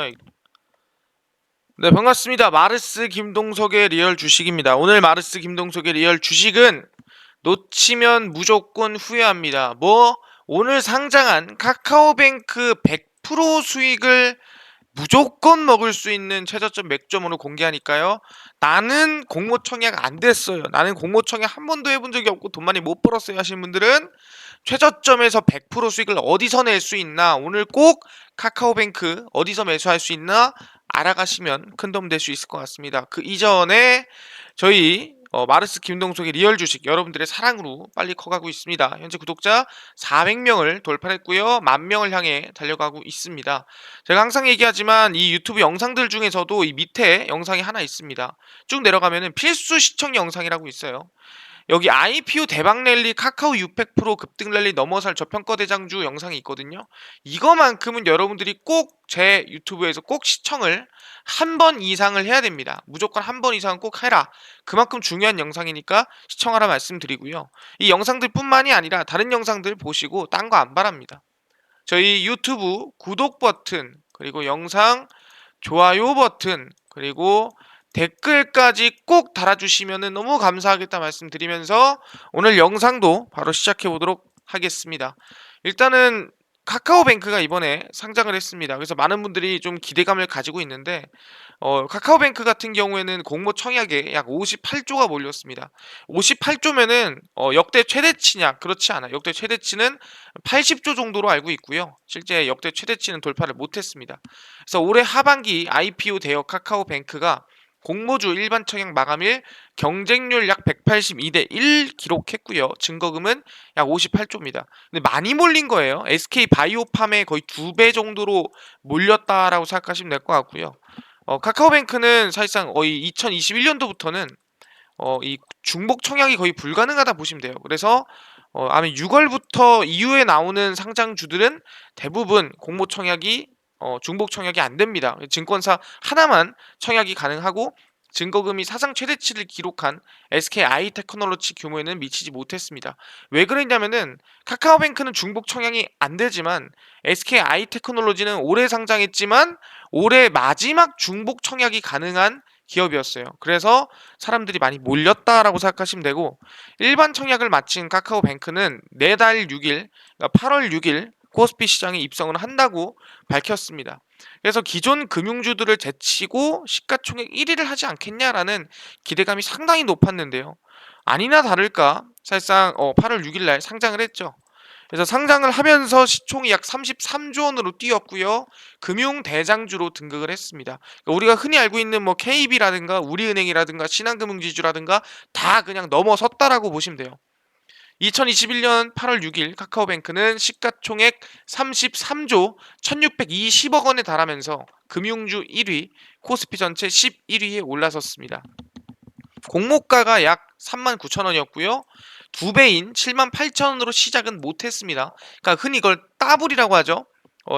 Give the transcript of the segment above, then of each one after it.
네, 반갑습니다. 마르스 김동석의 리얼 주식입니다. 오늘 마르스 김동석의 리얼 주식은 놓치면 무조건 후회합니다. 오늘 상장한 카카오뱅크 100% 수익을 무조건 먹을 수 있는 최저점 맥점으로 공개하니까요. 나는 공모 청약 안 됐어요. 나는 공모 청약 한 번도 해본 적이 없고 돈 많이 못 벌었어요 하시는 분들은 최저점에서 100% 수익을 어디서 낼 수 있나, 오늘 꼭 카카오뱅크 어디서 매수할 수 있나 알아가시면 큰 도움 될 수 있을 것 같습니다. 그 이전에 저희 마르스 김동석의 리얼 주식 여러분들의 사랑으로 빨리 커가고 있습니다. 현재 구독자 400명을 돌파했고요. 10,000명을 향해 달려가고 있습니다. 제가 항상 얘기하지만 이 유튜브 영상들 중에서도 이 밑에 영상이 하나 있습니다. 쭉 내려가면은 필수 시청 영상이라고 있어요. 여기 IPO 대박 랠리 카카오 600% 급등 랠리 넘어설 저평가 대장주 영상이 있거든요. 이거만큼은 여러분들이 꼭 제 유튜브에서 꼭 시청을 한 번 이상을 해야 됩니다. 무조건 한 번 이상은 꼭 해라. 그만큼 중요한 영상이니까 시청하라 말씀드리고요. 이 영상들뿐만이 아니라 다른 영상들 보시고 딴 거 안 바랍니다. 저희 유튜브 구독 버튼, 그리고 영상 좋아요 버튼, 그리고 댓글까지 꼭 달아주시면 너무 감사하겠다 말씀드리면서 오늘 영상도 바로 시작해 보도록 하겠습니다. 일단은 카카오뱅크가 이번에 상장을 했습니다. 그래서 많은 분들이 좀 기대감을 가지고 있는데 카카오뱅크 같은 경우에는 공모 청약에 약 58조가 몰렸습니다. 58조면은 역대 최대치냐? 그렇지 않아요. 역대 최대치는 80조 정도로 알고 있고요. 실제 역대 최대치는 돌파를 못했습니다. 그래서 올해 하반기 IPO 대여 카카오뱅크가 공모주 일반 청약 마감일 경쟁률 약 182대 1 기록했고요. 증거금은 약 58조입니다. 근데 많이 몰린 거예요. SK 바이오팜의 거의 2배 정도로 몰렸다라고 생각하시면 될 것 같고요. 카카오뱅크는 사실상 거의 2021년도부터는 이 중복 청약이 거의 불가능하다 보시면 돼요. 그래서 아마 6월부터 이후에 나오는 상장주들은 대부분 공모 청약이 중복 청약이 안 됩니다. 증권사 하나만 청약이 가능하고 증거금이 사상 최대치를 기록한 SK 아이테크놀로지 규모에는 미치지 못했습니다. 왜 그랬냐면은 카카오뱅크는 중복 청약이 안 되지만 SK 아이테크놀로지는 올해 상장했지만 올해 마지막 중복 청약이 가능한 기업이었어요. 그래서 사람들이 많이 몰렸다라고 생각하시면 되고, 일반 청약을 마친 카카오뱅크는 내달 6일, 그러니까 8월 6일 코스피 시장에 입성을 한다고 밝혔습니다. 그래서 기존 금융주들을 제치고 시가총액 1위를 하지 않겠냐라는 기대감이 상당히 높았는데요. 아니나 다를까 사실상 8월 6일 날 상장을 했죠. 그래서 상장을 하면서 시총이 약 33조 원으로 뛰었고요. 금융 대장주로 등극을 했습니다. 그러니까 우리가 흔히 알고 있는 뭐 KB라든가 우리은행이라든가 신한금융지주라든가 다 그냥 넘어섰다라고 보시면 돼요. 2021년 8월 6일 카카오뱅크는 시가총액 33조 1620억 원에 달하면서 금융주 1위, 코스피 전체 11위에 올라섰습니다. 공모가가 약 39,000원이었고요. 두 배인 78,000원으로 시작은 못했습니다. 그러니까 흔히 이걸 따블이라고 하죠.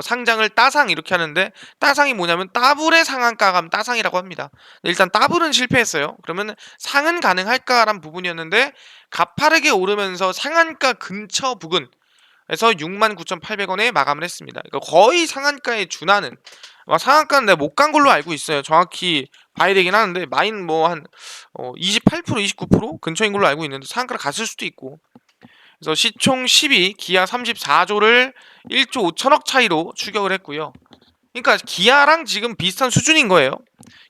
상장을 따상 이렇게 하는데, 따상이 뭐냐면 따블의 상한가가 하면 따상이라고 합니다. 일단 따블은 실패했어요. 그러면 상은 가능할까라는 부분이었는데 가파르게 오르면서 상한가 근처 부근에서 69,800원에 마감을 했습니다. 그러니까 거의 상한가에 준하는, 상한가는 내가 못 간 걸로 알고 있어요. 정확히 봐야 되긴 하는데 마인 뭐 한 28% 29% 근처인 걸로 알고 있는데 상한가를 갔을 수도 있고. 그래서 시총 10위 기아 34조를 1조 5천억 차이로 추격을 했고요. 그러니까 기아랑 지금 비슷한 수준인 거예요.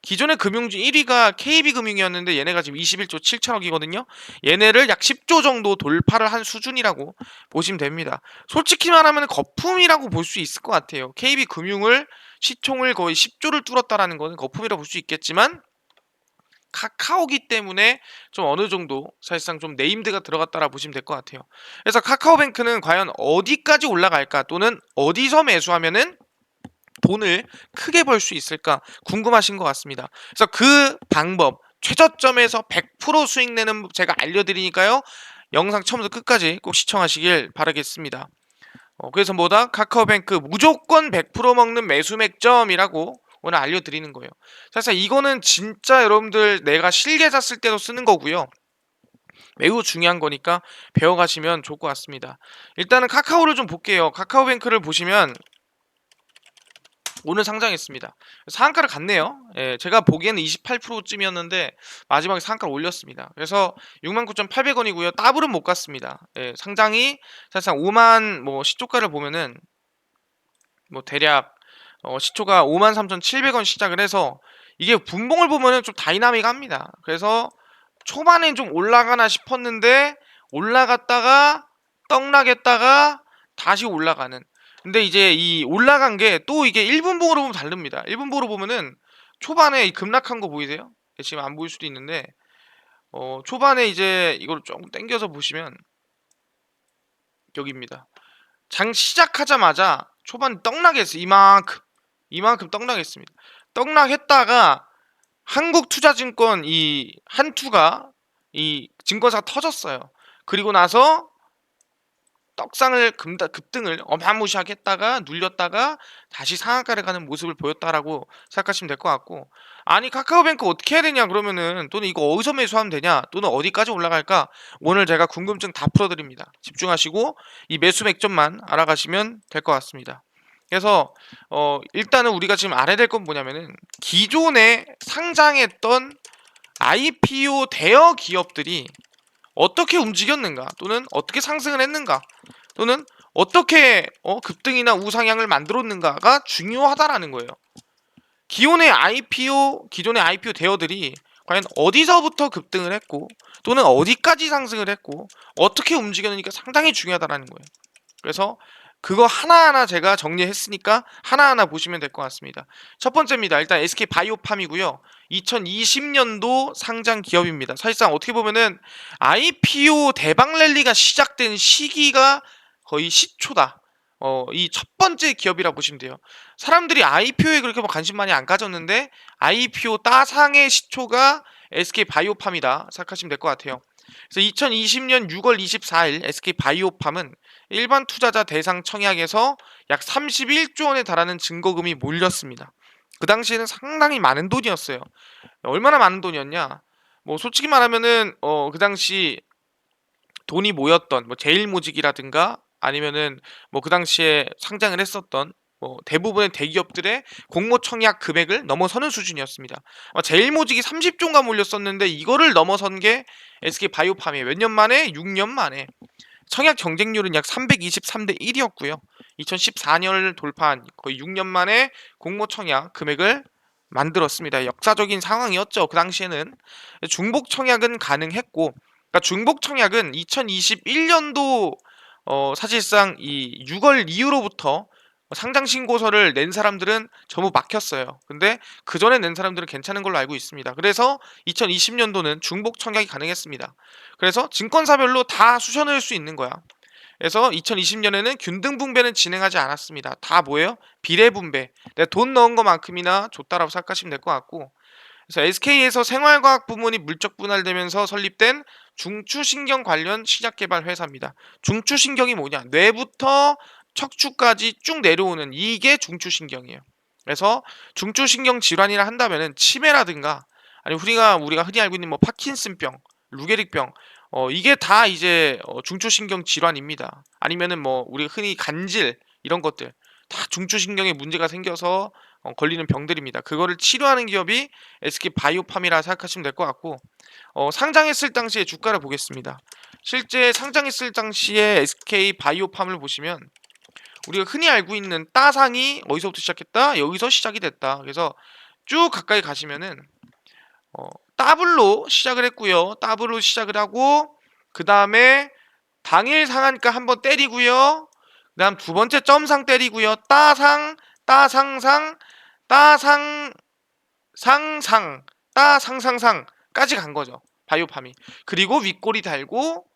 기존의 금융주 1위가 KB금융이었는데 얘네가 지금 21조 7천억이거든요. 얘네를 약 10조 정도 돌파를 한 수준이라고 보시면 됩니다. 솔직히 말하면 거품이라고 볼 수 있을 것 같아요. KB금융을 시총을 거의 10조를 뚫었다라는 것은 거품이라고 볼 수 있겠지만 카카오기 때문에 좀 어느 정도 사실상 좀 네임드가 들어갔다라 보시면 될 것 같아요. 그래서 카카오뱅크는 과연 어디까지 올라갈까, 또는 어디서 매수하면은 돈을 크게 벌 수 있을까 궁금하신 것 같습니다. 그래서 그 방법, 최저점에서 100% 수익 내는 법 제가 알려드리니까요. 영상 처음부터 끝까지 꼭 시청하시길 바라겠습니다. 그래서 카카오뱅크 무조건 100% 먹는 매수 맥점이라고 오늘 알려드리는 거예요. 사실 이거는 진짜 여러분들 내가 실계 샀을 때도 쓰는 거고요. 매우 중요한 거니까 배워가시면 좋을 것 같습니다. 일단은 카카오를 좀 볼게요. 카카오뱅크를 보시면 오늘 상장했습니다. 상한가를 갔네요. 예, 제가 보기에는 28%쯤이었는데 마지막에 상한가를 올렸습니다. 그래서 69,800원이고요. 더블은 못 갔습니다. 예, 상장이 사실상 5만 뭐 시초가를 보면은 뭐 대략 시초가 53,700원 시작을 해서 이게 분봉을 보면은 좀 다이나믹합니다. 그래서 초반엔 좀 올라가나 싶었는데 올라갔다가 떡락했다가 다시 올라가는. 근데 이제 이 올라간 게 또 이게 1분봉으로 보면 다릅니다. 1분봉으로 보면은 초반에 이 급락한 거 보이세요? 네, 지금 안 보일 수도 있는데 초반에 이제 이걸 조금 당겨서 보시면 여기입니다. 장 시작하자마자 초반 떡락했어요. 이만큼 떡락했습니다. 떡락했다가 한국투자증권 이 한투가 이 증권사가 터졌어요. 그리고 나서 떡상을 급등을 어마무시하게 했다가 눌렸다가 다시 상한가를 가는 모습을 보였다라고 생각하시면 될 것 같고, 아니 카카오뱅크 어떻게 해야 되냐 그러면은, 또는 이거 어디서 매수하면 되냐, 또는 어디까지 올라갈까, 오늘 제가 궁금증 다 풀어드립니다. 집중하시고 이 매수 맥점만 알아가시면 될 것 같습니다. 그래서 일단은 우리가 지금 알아야 될 건 뭐냐면은, 기존에 상장했던 IPO 대여 기업들이 어떻게 움직였는가, 또는 어떻게 상승을 했는가, 또는 어떻게 급등이나 우상향을 만들었는가가 중요하다라는 거예요. 기존의 IPO 대여들이 과연 어디서부터 급등을 했고, 또는 어디까지 상승을 했고, 어떻게 움직였는지가 상당히 중요하다라는 거예요. 그래서 그거 하나하나 제가 정리했으니까 하나하나 보시면 될 것 같습니다. 첫 번째입니다. 일단 SK바이오팜이고요. 2020년도 상장 기업입니다. 사실상 어떻게 보면은 IPO 대박 랠리가 시작된 시기가 거의 시초다. 이 첫 번째 기업이라 보시면 돼요. 사람들이 IPO에 그렇게 뭐 관심 많이 안 가졌는데 IPO 따상의 시초가 SK바이오팜이다 생각하시면 될 것 같아요. 그래서 2020년 6월 24일 SK바이오팜은 일반 투자자 대상 청약에서 약 31조 원에 달하는 증거금이 몰렸습니다. 그 당시에는 상당히 많은 돈이었어요. 얼마나 많은 돈이었냐? 뭐 솔직히 말하면은 그 당시 돈이 모였던 뭐 제일모직이라든가 아니면은 뭐 그 당시에 상장을 했었던 뭐 대부분의 대기업들의 공모 청약 금액을 넘어서는 수준이었습니다. 제일모직이 30조인가 몰렸었는데 이거를 넘어선 게 SK바이오팜이에요. 몇 년 만에? 6년 만에. 청약 경쟁률은 약 323대 1이었고요. 2014년을 돌파한 거의 6년 만에 공모 청약 금액을 만들었습니다. 역사적인 상황이었죠. 그 당시에는 중복 청약은 가능했고, 그러니까 중복 청약은 2021년도 사실상 이 6월 이후로부터 상장 신고서를 낸 사람들은 전부 막혔어요. 근데 그 전에 낸 사람들은 괜찮은 걸로 알고 있습니다. 그래서 2020년도는 중복 청약이 가능했습니다. 그래서 증권사별로 다 수셔넣을 수 있는 거야. 그래서 2020년에는 균등분배는 진행하지 않았습니다. 다 뭐예요? 비례분배. 내가 돈 넣은 것만큼이나 줬다라고 생각하시면 될 것 같고, 그래서 SK에서 생활과학 부문이 물적 분할되면서 설립된 중추신경 관련 시작개발 회사입니다. 중추신경이 뭐냐? 뇌부터 척추까지 쭉 내려오는 이게 중추신경이에요. 그래서 중추신경 질환이라 한다면은 치매라든가 아니 우리가 흔히 알고 있는 뭐 파킨슨병, 루게릭병 이게 다 이제 중추신경 질환입니다. 아니면은 뭐 우리가 흔히 간질 이런 것들 다 중추신경에 문제가 생겨서 걸리는 병들입니다. 그거를 치료하는 기업이 SK바이오팜이라 생각하시면 될 것 같고, 상장했을 당시의 주가를 보겠습니다. 실제 상장했을 당시에 SK바이오팜을 보시면 우리가 흔히 알고 있는 따상이 어디서부터 시작했다? 여기서 시작이 됐다. 그래서 쭉 가까이 가시면은 더블로 시작을 했고요. 더블로 시작을 하고 그 다음에 당일 상한가 한번 때리고요. 그 다음 두 번째 점상 때리고요. 따상, 따상상, 따상, 상상, 따상상상까지 간 거죠. 바이오팜이. 그리고 윗꼬리 달고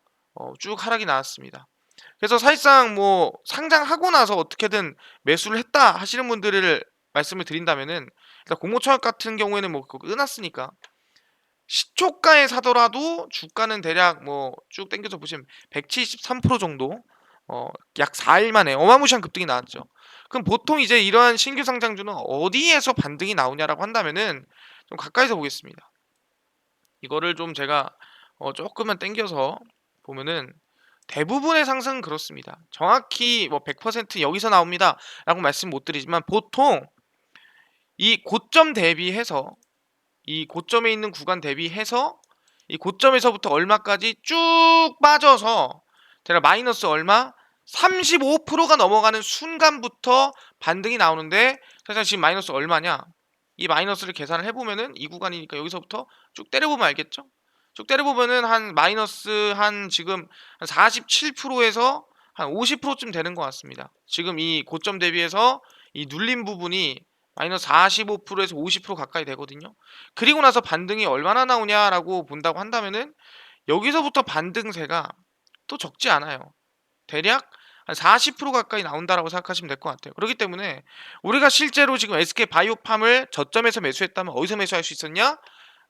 쭉 하락이 나왔습니다. 그래서 사실상 뭐 상장하고 나서 어떻게든 매수를 했다 하시는 분들을 말씀을 드린다면은, 일단 공모청약 같은 경우에는 뭐 그거 끝났으니까 시초가에 사더라도 주가는 대략 뭐 쭉 당겨서 보시면 173% 정도 약 4일 만에 어마무시한 급등이 나왔죠. 그럼 보통 이제 이러한 신규 상장주는 어디에서 반등이 나오냐라고 한다면은 좀 가까이서 보겠습니다. 이거를 좀 제가 조금만 당겨서 보면은 대부분의 상승은 그렇습니다. 정확히 뭐 100% 여기서 나옵니다 라고 말씀 못 드리지만 보통 이 고점 대비해서 이 고점에 있는 구간 대비해서 이 고점에서부터 얼마까지 쭉 빠져서 제가 마이너스 얼마? 35%가 넘어가는 순간부터 반등이 나오는데 사실 지금 마이너스 얼마냐? 이 마이너스를 계산을 해보면은 이 구간이니까 여기서부터 쭉 때려보면 알겠죠? 쭉 때려보면은 한 마이너스 한 지금 한 47%에서 한 50%쯤 되는 것 같습니다. 지금 이 고점 대비해서 이 눌린 부분이 마이너스 45%에서 50% 가까이 되거든요. 그리고 나서 반등이 얼마나 나오냐라고 본다고 한다면은 여기서부터 반등세가 또 적지 않아요. 대략 한 40% 가까이 나온다라고 생각하시면 될 것 같아요. 그렇기 때문에 우리가 실제로 지금 SK 바이오팜을 저점에서 매수했다면 어디서 매수할 수 있었냐?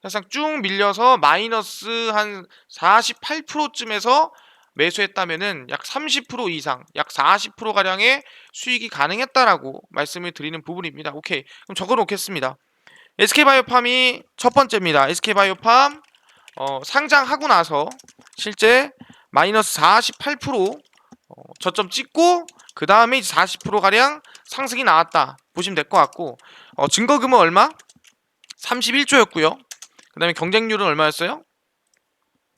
사실상 쭉 밀려서 마이너스 한 48%쯤에서 매수했다면은 약 30% 이상, 약 40% 가량의 수익이 가능했다라고 말씀을 드리는 부분입니다. 오케이. 그럼 적어 놓겠습니다. SK바이오팜이 첫 번째입니다. SK바이오팜 상장하고 나서 실제 마이너스 48% 저점 찍고 그 다음에 이제 40% 가량 상승이 나왔다 보시면 될 것 같고 증거금은 얼마? 31조였고요. 그 다음에 경쟁률은 얼마였어요?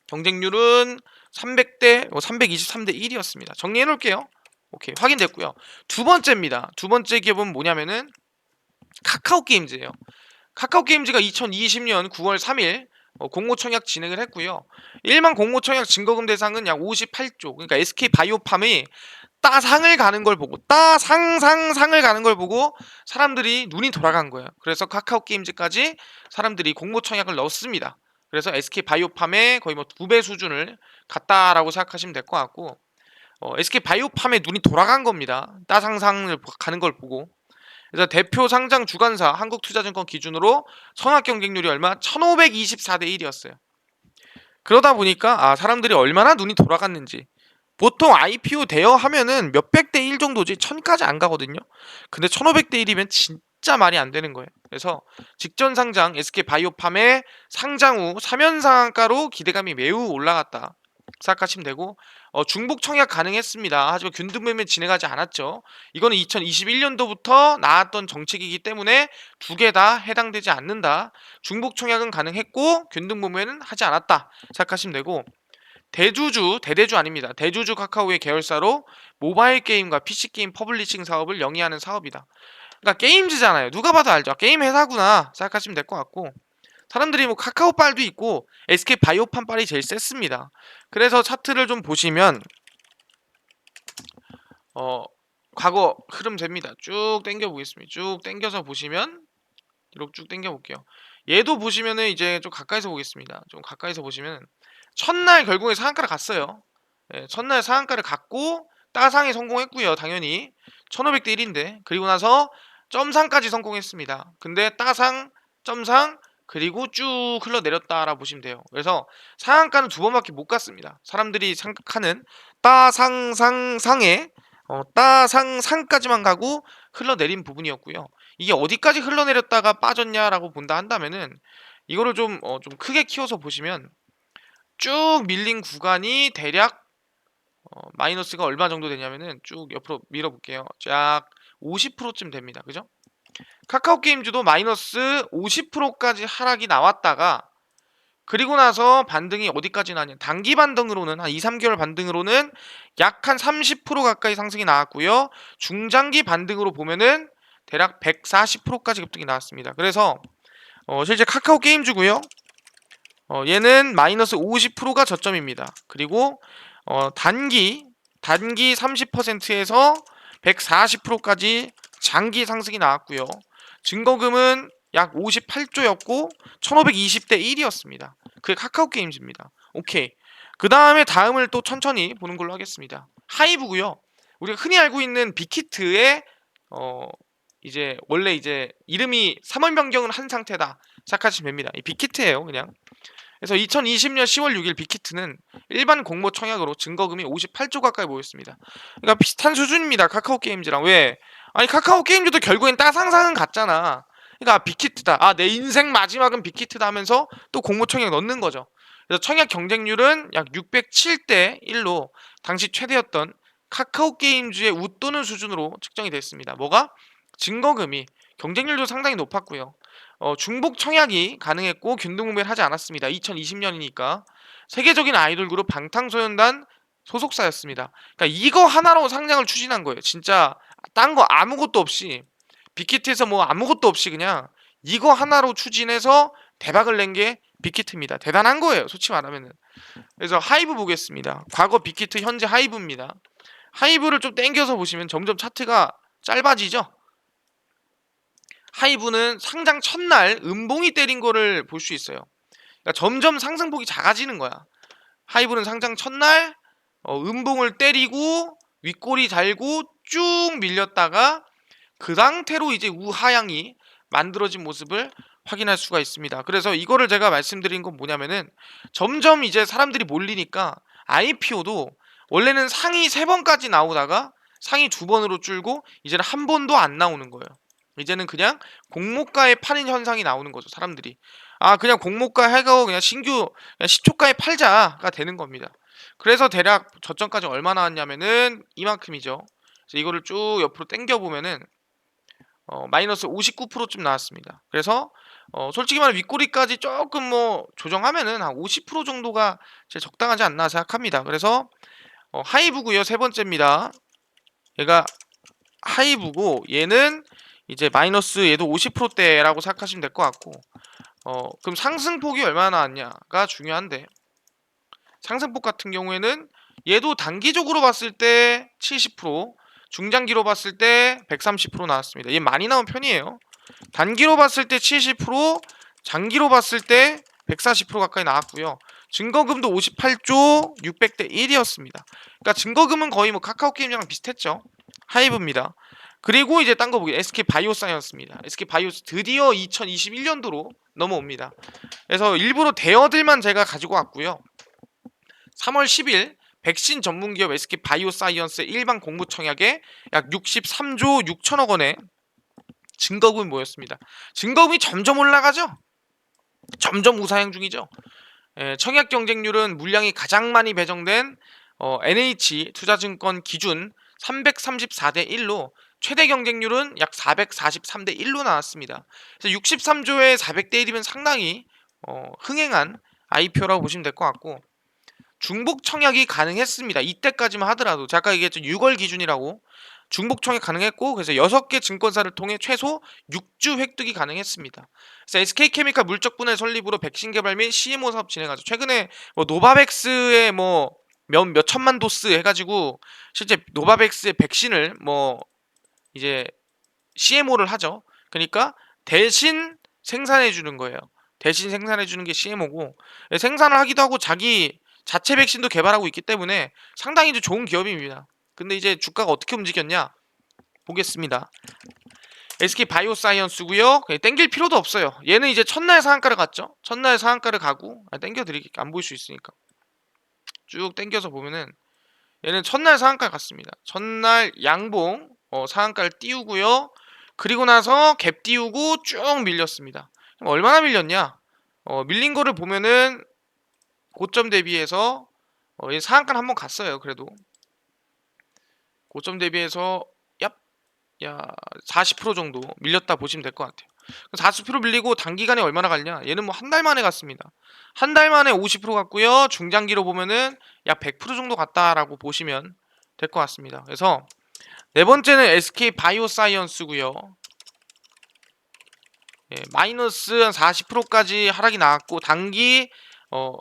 경쟁률은 300대 323대 1이었습니다. 정리해 놓을게요. 오케이, 확인됐고요. 두 번째입니다. 두 번째 기업은 뭐냐면은 카카오게임즈예요. 카카오게임즈가 2020년 9월 3일 공모청약 진행을 했고요. 일반 공모청약 증거금 대상은 약 58조. 그러니까 SK바이오팜이 따상을 가는 걸 보고 따상상상을 가는 걸 보고 사람들이 눈이 돌아간 거예요. 그래서 카카오게임즈까지 사람들이 공모청약을 넣었습니다. 그래서 SK바이오팜의 거의 뭐 2배 수준을 갔다라고 생각하시면 될 것 같고 SK바이오팜의 눈이 돌아간 겁니다. 따상상을 가는 걸 보고. 그래서 대표 상장 주관사 한국투자증권 기준으로 선악 경쟁률이 얼마? 1524대 1이었어요. 그러다 보니까 사람들이 얼마나 눈이 돌아갔는지. 보통 IPO 대여 하면은 몇백 대 1 정도지 1000까지 안 가거든요. 근데 1500대 1이면 진짜 말이 안 되는 거예요. 그래서 직전 상장 SK바이오팜의 상장 후 3연 상한가로 기대감이 매우 올라갔다 생각하시면 되고 중복 청약 가능했습니다. 하지만 균등매매 진행하지 않았죠. 이거는 2021년도부터 나왔던 정책이기 때문에 두 개 다 해당되지 않는다. 중복 청약은 가능했고 균등매매는 하지 않았다 생각하시면 되고 대대주 아닙니다. 대주주 카카오의 계열사로 모바일 게임과 PC 게임 퍼블리싱 사업을 영위하는 사업이다. 그러니까 게임즈잖아요. 누가 봐도 알죠. 게임 회사구나 생각하시면 될 것 같고 사람들이 뭐 카카오빨도 있고 SK 바이오팜 빨이 제일 셌습니다. 그래서 차트를 좀 보시면 과거 흐름 됩니다. 쭉 당겨 보겠습니다. 쭉 당겨서 보시면 이렇게 쭉 당겨 볼게요. 얘도 보시면은 이제 좀 가까이서 보겠습니다. 좀 가까이서 보시면 첫날 결국에 상한가를 갔어요. 첫날 상한가를 갔고 따상에 성공했고요. 당연히 1500대 1인데 그리고 나서 점상까지 성공했습니다. 근데 따상, 점상 그리고 쭉 흘러내렸다라고 보시면 돼요. 그래서 상한가는 두 번밖에 못 갔습니다. 사람들이 생각하는 따상상상에 따상상까지만 가고 흘러내린 부분이었고요. 이게 어디까지 흘러내렸다가 빠졌냐라고 본다 한다면은 이거를 좀 크게 키워서 보시면 쭉 밀린 구간이 대략 마이너스가 얼마 정도 되냐면은 쭉 옆으로 밀어볼게요. 약 50%쯤 됩니다. 그죠? 카카오게임즈도 마이너스 50%까지 하락이 나왔다가 그리고 나서 반등이 어디까지 나냐 단기 반등으로는 한 2, 3개월 반등으로는 약 한 30% 가까이 상승이 나왔고요. 중장기 반등으로 보면은 대략 140%까지 급등이 나왔습니다. 그래서 실제 카카오게임즈고요. 얘는 마이너스 50%가 저점입니다. 그리고 단기 30%에서 140%까지 장기 상승이 나왔고요. 증거금은 약 58조였고 1520대 1이었습니다. 그게 카카오게임즈입니다. 오케이. 그 다음에 다음을 또 천천히 보는 걸로 하겠습니다. 하이브고요. 우리가 흔히 알고 있는 빅히트의 이제 원래 이제 이름이 3월 변경을 한 상태다 생각하시면 됩니다. 이 빅히트예요, 그냥. 그래서 2020년 10월 6일 빅히트는 일반 공모 청약으로 증거금이 58조 가까이 모였습니다. 그러니까 비슷한 수준입니다. 카카오게임즈랑. 왜? 아니 카카오게임즈도 결국엔 따상상은 갔잖아. 그러니까 빅히트다. 내 인생 마지막은 빅히트다 하면서 또 공모 청약 넣는 거죠. 그래서 청약 경쟁률은 약 607대 1로 당시 최대였던 카카오게임즈의 웃도는 수준으로 측정이 됐습니다. 뭐가? 증거금이 경쟁률도 상당히 높았고요. 중복 청약이 가능했고 균등구매를 하지 않았습니다. 2020년이니까 세계적인 아이돌 그룹 방탄소년단 소속사였습니다. 그러니까 이거 하나로 상장을 추진한 거예요. 진짜 딴 거 아무것도 없이 빅히트에서 뭐 아무것도 없이 그냥 이거 하나로 추진해서 대박을 낸 게 빅히트입니다. 대단한 거예요. 솔직히 말하면은. 그래서 하이브 보겠습니다. 과거 빅히트 현재 하이브입니다. 하이브를 좀 땡겨서 보시면 점점 차트가 짧아지죠. 하이브는 상장 첫날 음봉이 때린 거를 볼 수 있어요. 그러니까 점점 상승폭이 작아지는 거야. 하이브는 상장 첫날 음봉을 때리고 윗꼬리 달고 쭉 밀렸다가 그 상태로 이제 우하향이 만들어진 모습을 확인할 수가 있습니다. 그래서 이거를 제가 말씀드린 건 뭐냐면은 점점 이제 사람들이 몰리니까 IPO도 원래는 상위 3번까지 나오다가 상위 2번으로 줄고 이제는 한 번도 안 나오는 거예요. 이제는 그냥 공모가에 파는 현상이 나오는 거죠. 사람들이 그냥 공모가 해고 그냥 신규 그냥 시초가에 팔자가 되는 겁니다. 그래서 대략 저점까지 얼마 나왔냐면은 이만큼이죠. 그래서 이거를 쭉 옆으로 당겨 보면은 마이너스 59%쯤 나왔습니다. 그래서 솔직히 말해 윗꼬리까지 조금 뭐 조정하면은 한 50% 정도가 제일 적당하지 않나 생각합니다. 그래서 하이브고요. 세 번째입니다. 얘가 하이브고 얘는 이제 마이너스 얘도 50%대라고 생각하시면 될 것 같고 그럼 상승폭이 얼마나 나왔냐가 중요한데 상승폭 같은 경우에는 얘도 단기적으로 봤을 때 70%, 중장기로 봤을 때 130% 나왔습니다. 얘 많이 나온 편이에요. 단기로 봤을 때 70%, 장기로 봤을 때 140% 가까이 나왔고요. 증거금도 58조 600대 1이었습니다. 그러니까 증거금은 거의 뭐 카카오 게임이랑 비슷했죠. 하이브입니다. 그리고 이제 딴 거 보기 SK 바이오사이언스입니다. SK 바이오스 드디어 2021년도로 넘어옵니다. 그래서 일부러 대여들만 제가 가지고 왔고요. 3월 10일 백신 전문기업 SK 바이오사이언스 일반 공모 청약에 약 63조 6천억 원의 증거금이 모였습니다. 증거금이 점점 올라가죠. 점점 우상향 중이죠. 청약 경쟁률은 물량이 가장 많이 배정된 NH 투자증권 기준 334대 1로 최대 경쟁률은 약 443대 1로 나왔습니다. 그래서 63조에 400대 1이면 상당히 흥행한 IPO라고 보시면 될 것 같고 중복 청약이 가능했습니다. 이때까지만 하더라도 아까 얘기했죠. 6월 기준이라고 중복 청약 가능했고 그래서 6개 증권사를 통해 최소 6주 획득이 가능했습니다. 그래서 SK케미칼 물적분해 설립으로 백신 개발 및 CMO 사업 진행하죠. 최근에 뭐 노바백스의 뭐 몇 천만 도스 해가지고 실제 노바백스의 백신을 뭐 이제 CMO를 하죠. 그러니까 대신 생산해 주는 거예요. 대신 생산해 주는 게 CMO고 생산을 하기도 하고 자기 자체 백신도 개발하고 있기 때문에 상당히 이제 좋은 기업입니다. 근데 이제 주가가 어떻게 움직였냐 보겠습니다. SK 바이오사이언스고요. 땡길 필요도 없어요. 얘는 이제 첫날 상한가를 갔죠. 첫날 상한가를 가고 땡겨 드릴게요. 안 보일 수 있으니까 쭉 땡겨서 보면은 얘는 첫날 상한가 갔습니다. 첫날 양봉 상한가를 띄우고요. 그리고 나서 갭 띄우고 쭉 밀렸습니다. 얼마나 밀렸냐? 밀린 거를 보면은 고점 대비해서 상한가를 한번 갔어요. 그래도 고점 대비해서 야 40% 정도 밀렸다 보시면 될 것 같아요. 40% 밀리고 단기간에 얼마나 갔냐? 얘는 뭐 한 달 만에 갔습니다. 한 달 만에 50% 갔고요. 중장기로 보면은 약 100% 정도 갔다라고 보시면 될 것 같습니다. 그래서 네 번째는 SK 바이오사이언스고요. 마이너스 한 40%까지 하락이 나왔고 단기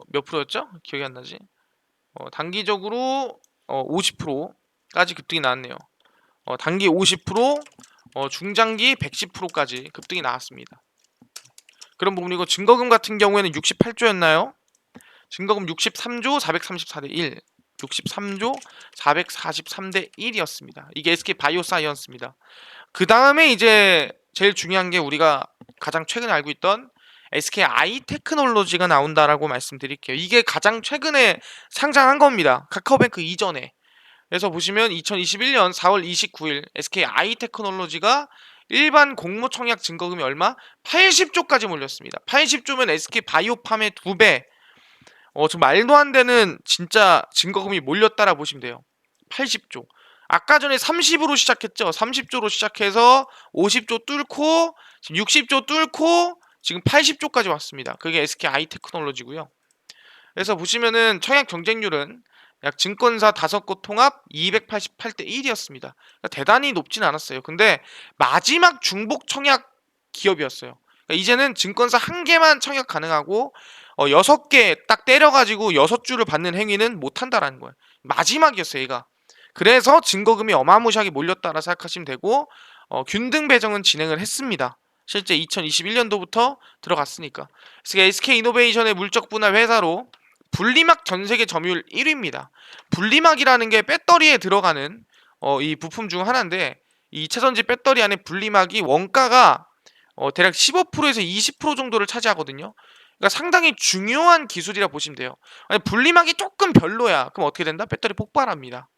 몇 프로였죠? 기억이 안 나지? 단기적으로 50%까지 급등이 나왔네요. 단기 50%, 중장기 110%까지 급등이 나왔습니다. 그런 부분이고 증거금 같은 경우에는 68조였나요? 증거금 63조 434대 1, 63조 443대 1이었습니다. 이게 SK 바이오사이언스입니다. 그 다음에 이제 제일 중요한 게 우리가 가장 최근에 알고 있던 SK 아이테크놀로지가 나온다라고 말씀드릴게요. 이게 가장 최근에 상장한 겁니다. 카카오뱅크 이전에. 그래서 보시면 2021년 4월 29일 SK 아이테크놀로지가 일반 공모 청약 증거금이 얼마? 80조까지 몰렸습니다. 80조면 SK 바이오팜의 2배. 좀 말도 안 되는 진짜 증거금이 몰렸다라 보시면 돼요. 80조. 아까 전에 30으로 시작했죠. 30조로 시작해서 50조 뚫고 지금 60조 뚫고 지금 80조까지 왔습니다. 그게 SK 아이테크놀로지고요. 그래서 보시면은 청약 경쟁률은 약 증권사 5곳 통합 288대 1이었습니다. 그러니까 대단히 높진 않았어요. 근데 마지막 중복 청약 기업이었어요. 그러니까 이제는 증권사 한 개만 청약 가능하고 6개 딱 때려가지고 6주를 받는 행위는 못한다라는 거예요. 마지막이었어요, 얘가. 그래서 증거금이 어마무시하게 몰렸다라 생각하시면 되고 균등 배정은 진행을 했습니다. 실제 2021년도부터 들어갔으니까. 그래서 SK이노베이션의 물적 분할 회사로 분리막 전세계 점유율 1위입니다. 분리막이라는 게 배터리에 들어가는 이 부품 중 하나인데 이 차전지 배터리 안에 분리막이 원가가 대략 15%에서 20% 정도를 차지하거든요. 그러니까 상당히 중요한 기술이라 보시면 돼요. 아니, 분리막이 조금 별로야. 그럼 어떻게 된다? 배터리 폭발합니다.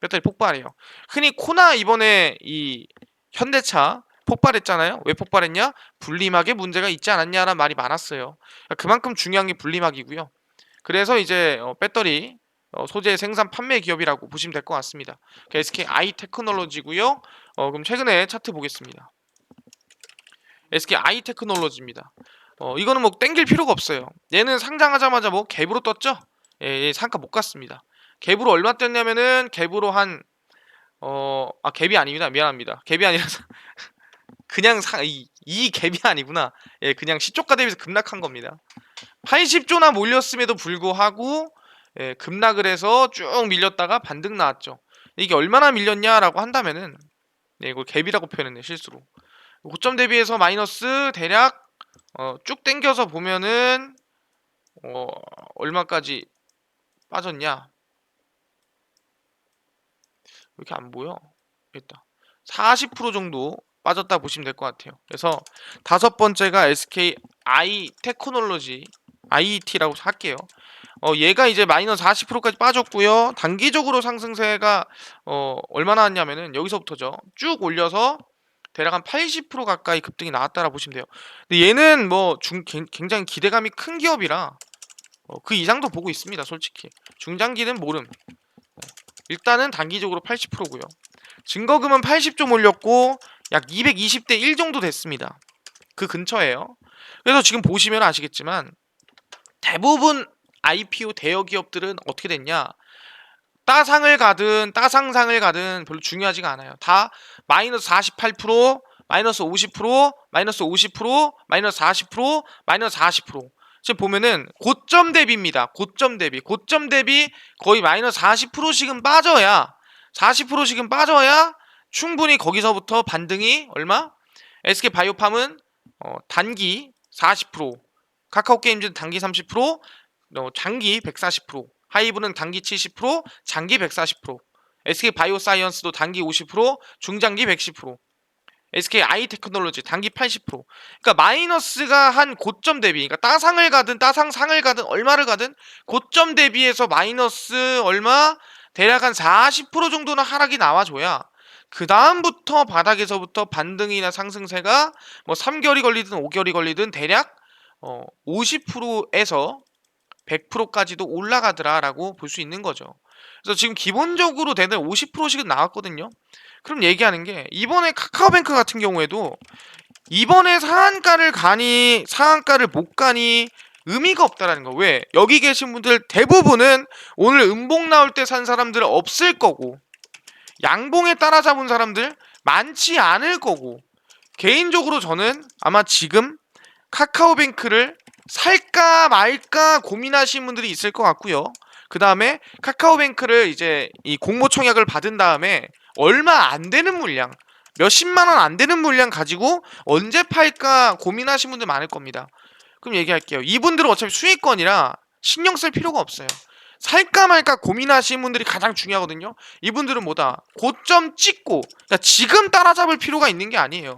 배터리 폭발해요. 흔히 코나 이번에 이 현대차 폭발했잖아요. 왜 폭발했냐? 분리막에 문제가 있지 않았냐라는 말이 많았어요. 그러니까 그만큼 중요한 게 분리막이고요. 그래서 이제 배터리 소재 생산 판매 기업이라고 보시면 될 것 같습니다. SK 아이테크놀로지고요. 그럼 최근에 차트 보겠습니다. SK 아이테크놀로지입니다. 이거는 뭐 땡길 필요가 없어요. 얘는 상장하자마자 뭐 갭으로 떴죠? 예, 상가 못 갔습니다. 갭으로 얼마 떴냐면은 갭으로 한 갭이 아니구나. 미안합니다. 갭이 아니라서 그냥 이 갭이 아니구나. 예, 그냥 시초가 대비해서 급락한 겁니다. 80조나 몰렸음에도 불구하고 예, 급락을 해서 쭉 밀렸다가 반등 나왔죠. 이게 얼마나 밀렸냐라고 한다면은 네, 이걸 갭이라고 표현했네 실수로. 고점 대비해서 마이너스 대략 쭉 당겨서 보면은 얼마까지 빠졌냐? 왜 이렇게 안 보여? 일단 40% 정도 빠졌다 보시면 될 것 같아요. 그래서 다섯 번째가 SK 아이테크놀로지 IET라고 할게요. 얘가 이제 마이너스 40%까지 빠졌고요. 단기적으로 상승세가 얼마나 왔냐면은 여기서부터죠. 쭉 올려서 대략 한 80% 가까이 급등이 나왔다라 보시면 돼요. 근데 얘는 뭐 굉장히 기대감이 큰 기업이라 그 이상도 보고 있습니다. 솔직히 중장기는 모름. 일단은 단기적으로 80%고요. 증거금은 80조 몰렸고 약 220대 1 정도 됐습니다. 그 근처에요. 그래서 지금 보시면 아시겠지만 대부분 IPO 대여 기업들은 어떻게 됐냐? 따상을 가든 따상상을 가든 별로 중요하지가 않아요. 다 마이너스 48%, 마이너스 50%, 마이너스 50%, 마이너스 40%, 마이너스 40%. 지금 보면은 고점 대비입니다. 고점 대비. 고점 대비 거의 마이너스 40%씩은 빠져야 40%씩은 빠져야 충분히 거기서부터 반등이 얼마? SK 바이오팜은 단기 40%, 카카오 게임즈는 단기 30%, 장기 140%, 하이브는 단기 70%, 장기 140%, SK 바이오사이언스도 단기 50%, 중장기 110%, SK 아이테크놀로지 단기 80%. 그러니까 마이너스가 한 고점 대비, 그러니까 따상을 가든 따상상을 가든 얼마를 가든 고점 대비해서 마이너스 얼마 대략 한 40% 정도는 하락이 나와줘야 그 다음부터 바닥에서부터 반등이나 상승세가 뭐 3개월이 걸리든 5개월이 걸리든 대략 50%에서 100%까지도 올라가더라라고 볼 수 있는 거죠. 그래서 지금 기본적으로 대략 50%씩은 나왔거든요. 그럼 얘기하는 게 이번에 카카오뱅크 같은 경우에도 이번에 상한가를 가니 상한가를 못 가니 의미가 없다라는 거. 왜? 여기 계신 분들 대부분은 오늘 음봉 나올 때 산 사람들 없을 거고 양봉에 따라잡은 사람들 많지 않을 거고 개인적으로 저는 아마 지금 카카오뱅크를 살까 말까 고민하시는 분들이 있을 것 같고요. 그 다음에 카카오뱅크를 이제 이 공모 청약을 받은 다음에 얼마 안 되는 물량, 몇십만 원 안 되는 물량 가지고 언제 팔까 고민하시는 분들 많을 겁니다. 그럼 얘기할게요. 이분들은 어차피 수익권이라 신경 쓸 필요가 없어요. 살까 말까 고민하시는 분들이 가장 중요하거든요. 이분들은 뭐다? 고점 찍고, 그러니까 지금 따라잡을 필요가 있는 게 아니에요.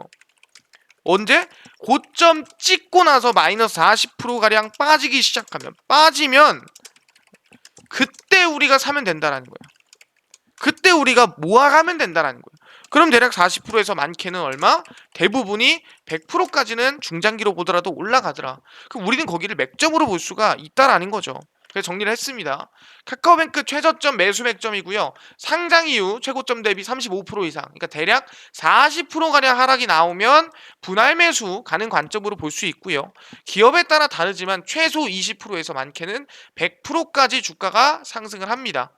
언제? 고점 찍고 나서 마이너스 40%가량 빠지기 시작하면, 빠지면 그때 우리가 사면 된다라는 거예요. 그때 우리가 모아가면 된다라는 거예요. 그럼 대략 40%에서 많게는 얼마? 대부분이 100%까지는 중장기로 보더라도 올라가더라. 그럼 우리는 거기를 맥점으로 볼 수가 있다라는 거죠. 그래서 정리를 했습니다. 카카오뱅크 최저점 매수 맥점이고요. 상장 이후 최고점 대비 35% 이상, 그러니까 대략 40%가량 하락이 나오면 분할 매수 가능 관점으로 볼 수 있고요. 기업에 따라 다르지만 최소 20%에서 많게는 100%까지 주가가 상승을 합니다.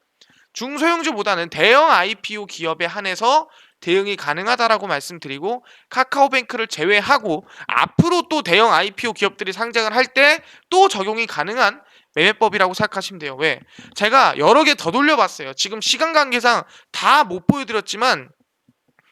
중소형주보다는 대형 IPO 기업에 한해서 대응이 가능하다라고 말씀드리고, 카카오뱅크를 제외하고 앞으로 또 대형 IPO 기업들이 상장을 할 때 또 적용이 가능한 매매법이라고 생각하시면 돼요. 왜? 제가 여러 개 더 돌려봤어요. 지금 시간 관계상 다 못 보여드렸지만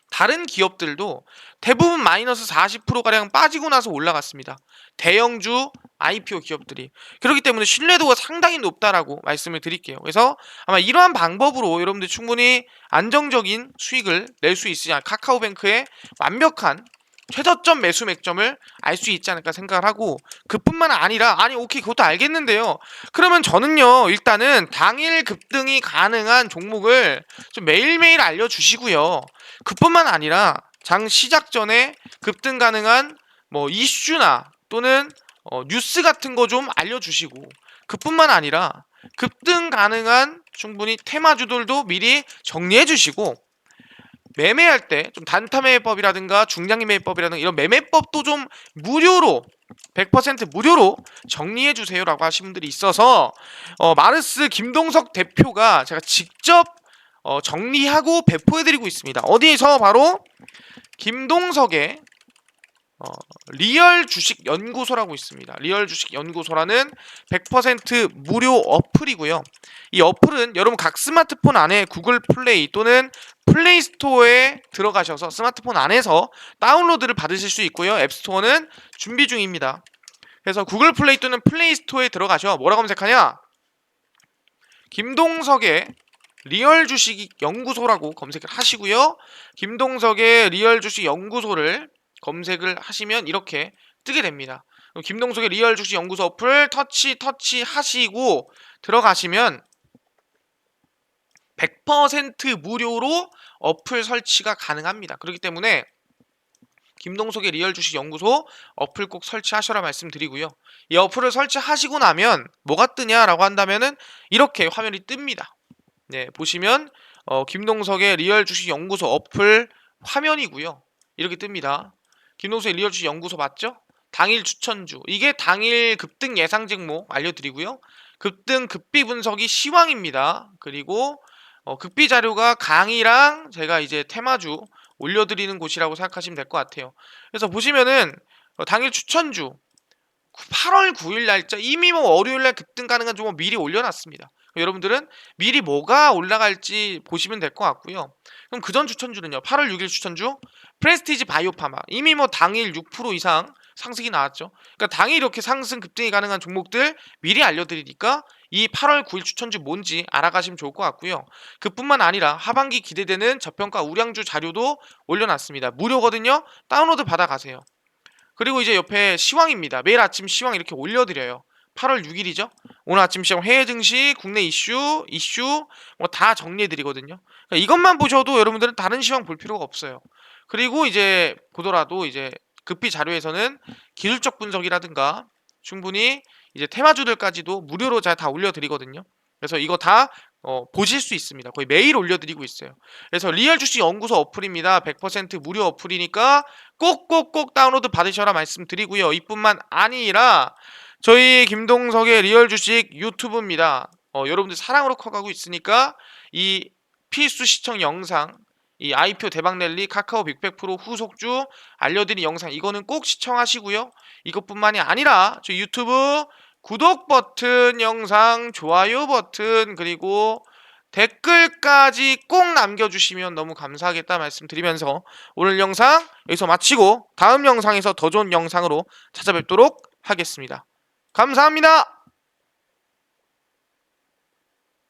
다른 기업들도 대부분 마이너스 40%가량 빠지고 나서 올라갔습니다. 대형주 IPO 기업들이. 그렇기 때문에 신뢰도가 상당히 높다라고 말씀을 드릴게요. 그래서 아마 이러한 방법으로 여러분들 충분히 안정적인 수익을 낼 수 있으지 않을까, 카카오뱅크의 완벽한 최저점 매수 맥점을 알 수 있지 않을까 생각을 하고, 그뿐만 아니라, 아니 오케이 그것도 알겠는데요, 그러면 저는요 일단은 당일 급등이 가능한 종목을 좀 매일매일 알려주시고요, 그뿐만 아니라 장 시작 전에 급등 가능한 뭐 이슈나 또는 뉴스 같은 거 좀 알려주시고, 그뿐만 아니라 급등 가능한 충분히 테마주들도 미리 정리해 주시고, 매매할 때 좀 단타 매매법이라든가 중장기 매매법이라든가 이런 매매법도 좀 무료로 100% 무료로 정리해 주세요라고 하신 분들이 있어서 마르스 김동석 대표가 제가 직접 정리하고 배포해 드리고 있습니다. 어디에서? 바로 김동석의 리얼 주식 연구소라고 있습니다. 리얼 주식 연구소라는 100% 무료 어플이고요. 이 어플은 여러분 각 스마트폰 안에 구글 플레이 또는 플레이 스토어에 들어가셔서 스마트폰 안에서 다운로드를 받으실 수 있고요. 앱스토어는 준비 중입니다. 그래서 구글 플레이 또는 플레이 스토어에 들어가셔 뭐라 검색하냐? 김동석의 리얼 주식 연구소라고 검색을 하시고요. 김동석의 리얼 주식 연구소를 검색을 하시면 이렇게 뜨게 됩니다. 김동석의 리얼 주식 연구소 어플 터치 하시고 들어가시면 100% 무료로 어플 설치가 가능합니다. 그렇기 때문에 김동석의 리얼 주식 연구소 어플 꼭 설치하셔라 말씀드리고요. 이 어플을 설치하시고 나면 뭐가 뜨냐라고 한다면은 이렇게 화면이 뜹니다. 네, 보시면 김동석의 리얼 주식 연구소 어플 화면이고요. 이렇게 뜹니다. 김동석의 리얼 주식 연구소 맞죠? 당일 추천주, 이게 당일 급등 예상 종목 알려드리고요. 급등 급비 분석이 시황입니다. 그리고 급비 자료가 강의랑 제가 이제 테마주 올려드리는 곳이라고 생각하시면 될 것 같아요. 그래서 보시면은 당일 추천주 8월 9일 날짜 이미 뭐 월요일날 급등 가능한 종목 미리 올려놨습니다. 여러분들은 미리 뭐가 올라갈지 보시면 될 것 같고요. 그럼 그전 추천주는요, 8월 6일 추천주 프레스티지 바이오파마, 이미 뭐 당일 6% 이상 상승이 나왔죠. 그러니까 당일 이렇게 상승 급등이 가능한 종목들 미리 알려드리니까 이 8월 9일 추천주 뭔지 알아가시면 좋을 것 같고요. 그뿐만 아니라 하반기 기대되는 저평가 우량주 자료도 올려놨습니다. 무료거든요. 다운로드 받아가세요. 그리고 이제 옆에 시황입니다. 매일 아침 시황 이렇게 올려드려요. 8월 6일이죠. 오늘 아침 시황 해외 증시, 국내 이슈 뭐 다 정리해드리거든요. 그러니까 이것만 보셔도 여러분들은 다른 시황 볼 필요가 없어요. 그리고 이제 보더라도 이제 급비 자료에서는 기술적 분석이라든가 충분히 이제 테마주들까지도 무료로 잘 다 올려드리거든요. 그래서 이거 다 보실 수 있습니다. 거의 매일 올려드리고 있어요. 그래서 리얼 주식 연구소 어플입니다. 100% 무료 어플이니까 꼭꼭꼭 다운로드 받으셔라 말씀드리고요. 이뿐만 아니라 저희 김동석의 리얼 주식 유튜브입니다. 여러분들 사랑으로 커가고 있으니까 이 필수 시청 영상, 이 IPO 대박랠리 카카오 빅100% 후속주 알려드린 영상, 이거는 꼭 시청하시고요. 이것뿐만이 아니라 저희 유튜브 구독 버튼, 영상 좋아요 버튼, 그리고 댓글까지 꼭 남겨주시면 너무 감사하겠다 말씀드리면서 오늘 영상 여기서 마치고 다음 영상에서 더 좋은 영상으로 찾아뵙도록 하겠습니다. 감사합니다.